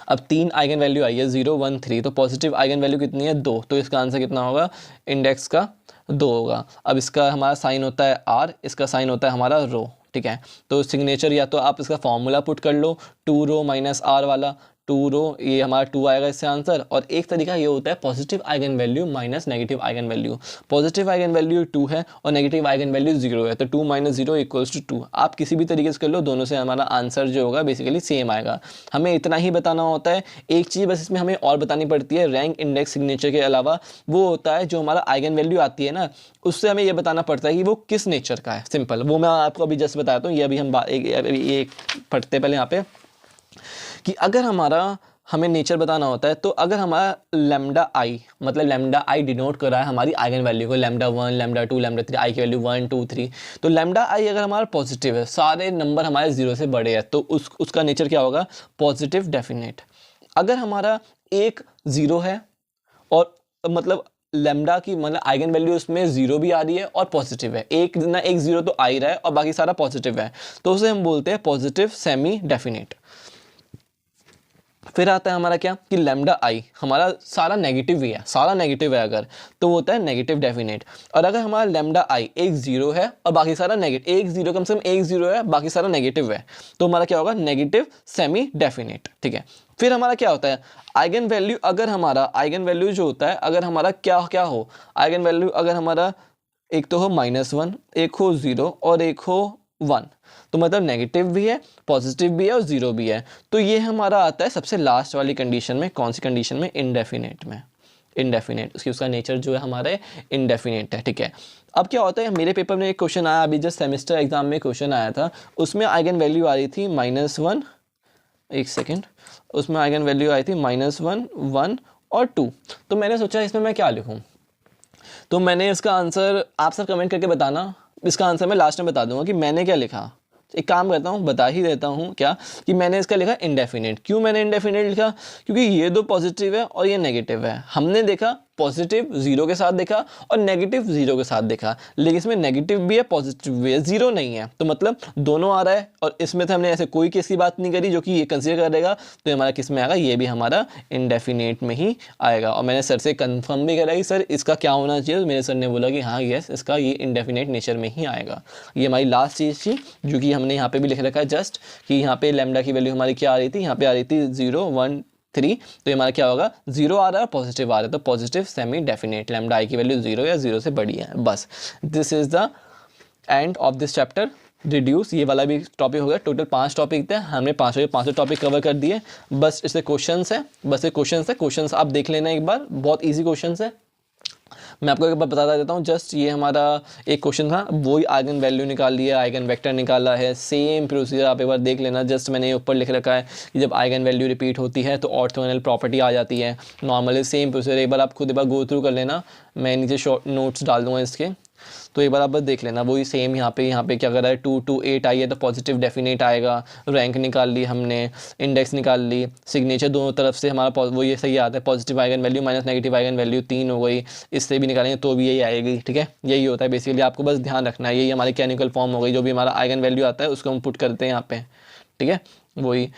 अब 3 आइगन वैल्यू आई है 0 1 3, तो पॉजिटिव आइगन वैल्यू कितनी है 2, तो इसका आंसर कितना होगा इंडेक्स का 2 होगा। अब इसका हमारा साइन होता है R, इसका साइन होता है हमारा रो, ठीक है। तो सिग्नेचर या तो आप इसका फॉर्मूला पुट कर लो 2 रो माइनस R वाला, 2 रो, ये हमारा 2 आएगा इससे आंसर। और एक तरीका ये होता है positive eigen value minus negative eigen value. Positive eigen value 2 है और नेगेटिव आइगन वैल्यू 0 है, तो 2 माइनस 0 इक्वल्स टू 2। आप किसी भी तरीके से कर लो, दोनों से हमारा आंसर जो होगा बेसिकली सेम आएगा। हमें इतना ही बताना होता है। एक चीज़ बस इसमें हमें और बतानी पड़ती है, रैंक इंडेक्स सिग्नेचर के अलावा वो होता है जो हमारा आइगन वैल्यू आती है ना, उससे हमें ये बताना पड़ता है कि वो किस नेचर का है। सिंपल, वो मैं आपको अभी जस्ट बताता हूँ। ये अभी हम एक पढ़ते पहले यहाँ पे कि अगर हमारा हमें नेचर बताना होता है, तो अगर हमारा लैम्डा आई, मतलब लैम्डा आई डिनोट कर रहा है हमारी आइगन वैल्यू को, लैम्डा 1 लैम्डा 2 लैम्डा 3, आई की वैल्यू 1 2 3, तो लैम्डा आई अगर हमारा पॉजिटिव है, सारे नंबर हमारे 0 से बड़े हैं, तो उसका नेचर क्या होगा पॉजिटिव डेफिनेट। अगर हमारा एक 0 है और मतलब लैम्डा की मतलब आइगन वैल्यू उसमें 0 भी आ रही है और पॉजिटिव है, एक ना एक 0 तो आ ही रहा है और बाकी सारा पॉजिटिव है, तो उसे हम बोलते हैं पॉजिटिव सेमी डेफिनेट। फिर आता है हमारा क्या कि लैम्डा आई हमारा सारा नेगेटिव ही है, सारा नेगेटिव है अगर, तो वो होता है नेगेटिव डेफिनेट। और अगर हमारा लैम्डा आई एक 0 है और बाकी सारा नेगेटिव, एक 0 कम से कम एक 0 है, बाकी सारा नेगेटिव है, तो हमारा क्या होगा नेगेटिव सेमी डेफिनेट, ठीक है। फिर हमारा क्या होता है आइगन वैल्यू, अगर हमारा आइगन वैल्यू जो होता है, अगर हमारा क्या क्या हो आइगन वैल्यू, अगर हमारा एक तो हो -1, एक हो 0 और एक हो 1, तो मतलब नेगेटिव भी है, पॉजिटिव भी है और 0 भी है, तो ये हमारा आता है सबसे लास्ट वाली कंडीशन में। कौन सी कंडीशन में? इनडेफिनेट में। इनडेफिनेट उसका नेचर जो है हमारे इनडेफिनेट है, ठीक है। अब क्या होता है, मेरे पेपर में एक क्वेश्चन आया, अभी जस्ट सेमेस्टर एग्जाम में क्वेश्चन आया था, उसमें आइगन वैल्यू आ रही थी -1, एक सेकेंड, उसमें आइगन वैल्यू आई थी -1 1 और 2। तो मैंने सोचा इसमें मैं क्या लिखूँ, तो मैंने इसका आंसर, आप सब कमेंट करके बताना, इसका आंसर मैं लास्ट में बता दूंगा कि मैंने क्या लिखा। एक काम करता हूँ, बता ही देता हूँ क्या कि मैंने इसका लिखा इनडेफिनेट। क्यों मैंने इनडेफिनेट लिखा? क्योंकि ये दो पॉजिटिव है और ये नेगेटिव है। हमने देखा पॉजिटिव 0 के साथ देखा और नेगेटिव 0 के साथ देखा, लेकिन इसमें नेगेटिव भी है पॉजिटिव भी है, 0 नहीं है, तो मतलब दोनों आ रहा है। और इसमें से हमने ऐसे कोई केस की बात नहीं करी जो कि ये कंसीडर करेगा, तो हमारा किस में आएगा, ये भी हमारा इनडेफिनेट में ही आएगा। और मैंने सर से कंफर्म भी करा कि सर इसका क्या होना चाहिए, तो मेरे सर ने बोला कि हाँ यस, इसका ये इनडेफिनेट नेचर में ही आएगा। ये हमारी लास्ट चीज़ थी जो कि हमने यहाँ पे भी लिख रखा है जस्ट, कि यहाँ पे लैम्डा की वैल्यू हमारी क्या आ रही थी, यहाँ पे आ रही थी 0 1 3, तो हमारा क्या होगा 0 आ रहा है पॉजिटिव आ रहा है, तो पॉजिटिव सेमी डेफिनेट, लैम्डा आई की वैल्यू 0 या 0 से बड़ी है। बस this is the end of this chapter reduce. ये वाला भी टॉपिक हो गया। टोटल 5 टॉपिक थे, हमने पाँचों टॉपिक कवर कर दिए। बस इससे क्वेश्चंस है, बस ये क्वेश्चंस है, क्वेश्चंस आप देख लेना एक बार, बहुत ईजी क्वेश्चंस है। मैं आपको एक बार बता देता हूँ जस्ट, ये हमारा एक क्वेश्चन था, वही आइगन वैल्यू निकाल लिया, आइगन वेक्टर निकाला है, सेम प्रोसीजर आप एक बार देख लेना। जस्ट मैंने ऊपर लिख रखा है कि जब आइगन वैल्यू रिपीट होती है तो ऑर्थोगोनल प्रॉपर्टी आ जाती है। नॉर्मली सेम प्रोसीजर एक बार आप खुद एक बार गो थ्रू कर लेना, मैं नीचे शॉर्ट नोट्स डाल दूँगा इसके, तो एक बार आप बस देख लेना। वही सेम यहाँ पे क्या कर रहा है, 2 2 8 आई है तो पॉजिटिव डेफिनेट आएगा। रैंक निकाल ली हमने, इंडेक्स निकाल ली, सिग्नेचर दोनों तरफ से हमारा वो ये सही आता है, positive eigen value minus negative eigen value 3 हो गई, इससे भी निकालेंगे तो भी यही आएगी, ठीक है। यही होता है बेसिकली, आपको बस ध्यान रखना है। यही हमारी कैनिकल फॉर्म हो गई, जो भी हमारा आइगन वैल्यू आता है उसको हम पुट करते हैं यहाँ पे, ठीक है। वही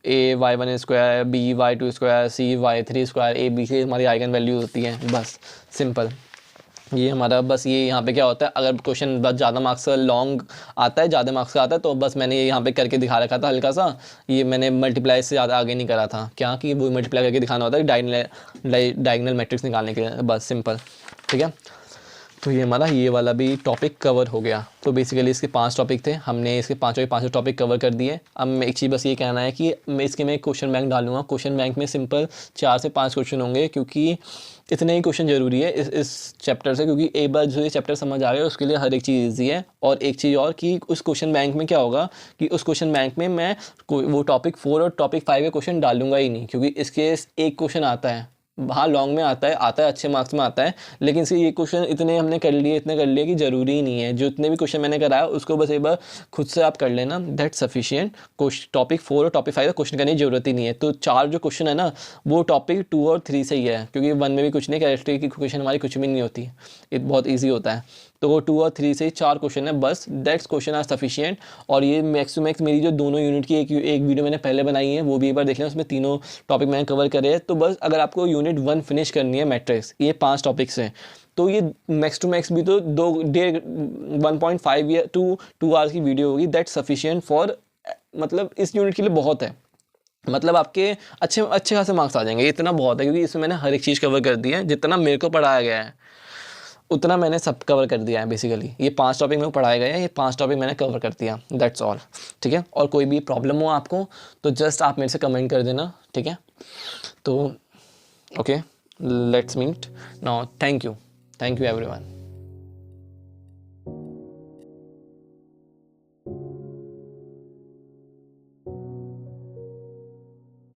a y1 square, b y2 square, c y3 square, a b c हमारी आइगन वैल्यू होती है। बस सिंपल ये हमारा, बस ये यहाँ पे क्या होता है, अगर क्वेश्चन बस ज़्यादा मार्क्स का लॉन्ग आता है, ज़्यादा मार्क्स का आता है, तो बस मैंने ये यहाँ पे करके दिखा रखा था हल्का सा, ये मैंने मल्टीप्लाई से ज़्यादा आगे नहीं करा था, क्या कि वो मल्टीप्लाई करके दिखाना होता है डायगोनल मैट्रिक्स निकालने के लिए, बस सिंपल, ठीक है। तो ये हमारा ये वाला भी टॉपिक कवर हो गया। तो बेसिकली इसके 5 टॉपिक थे, हमने इसके पाँचों टॉपिक कवर कर दिए। अब मैं एक चीज़ बस ये कहना है कि मैं क्वेश्चन बैंक डालूंगा। क्वेश्चन बैंक में सिंपल 4 से 5 क्वेश्चन होंगे, क्योंकि इतने ही क्वेश्चन जरूरी है इस चैप्टर से, क्योंकि एक बार जो ये चैप्टर समझ आ गया उसके लिए हर एक चीज़ ईजी है। और एक चीज़ और कि उस क्वेश्चन बैंक में क्या होगा कि उस क्वेश्चन बैंक में मैं वो टॉपिक 4 और टॉपिक 5 के क्वेश्चन डालूंगा ही नहीं, क्योंकि इसके एक क्वेश्चन आता है, हाँ लॉन्ग में आता है अच्छे मार्क्स में आता है, लेकिन से ये क्वेश्चन इतने हमने कर लिए कि ज़रूरी ही नहीं है। जो इतने भी क्वेश्चन मैंने कराया उसको बस एक बार खुद से आप कर लेना, दैट सफिशिएंट। टॉपिक 4 और टॉपिक 5 का क्वेश्चन करने की ज़रूरत ही नहीं है। तो 4 जो क्वेश्चन है ना वो टॉपिक 2 और 3 से ही है, क्योंकि 1 में भी कुछ नहीं, कैरेक्टरिस्टिक की क्वेश्चन हमारी कुछ भी नहीं होती, ये बहुत ईजी होता है। तो 2 और 3 से 4 क्वेश्चन है बस, दैट्स क्वेश्चन आर सफिशिएंट। और ये मैक्स टू मैक्स मेरी जो दोनों यूनिट की एक वीडियो मैंने पहले बनाई है, वो भी एक बार देख लें, उसमें तीनों टॉपिक मैंने कवर करे हैं। तो बस अगर आपको यूनिट 1 फिनिश करनी है मैट्रिक्स, ये 5 टॉपिक्स हैं, तो ये मैक्स टू मैक्स भी तो 1.5 या 2 आवर्स की वीडियो होगी, दैट सफिशिएंट फॉर, मतलब इस यूनिट के लिए बहुत है। मतलब आपके अच्छे अच्छे खासे मार्क्स आ जाएंगे, इतना बहुत है, क्योंकि इसमें मैंने हर एक चीज़ कवर कर दी है, जितना मेरे को पढ़ाया गया है उतना मैंने सब कवर कर दिया है। बेसिकली ये 5 टॉपिक मेरे को पढ़ाए गए हैं, ये 5 टॉपिक मैंने कवर कर दिया, दैट्स ऑल। ठीक है, और कोई भी प्रॉब्लम हो आपको तो जस्ट आप मेरे से कमेंट कर देना, ठीक है। तो okay, let's meet now, thank you everyone.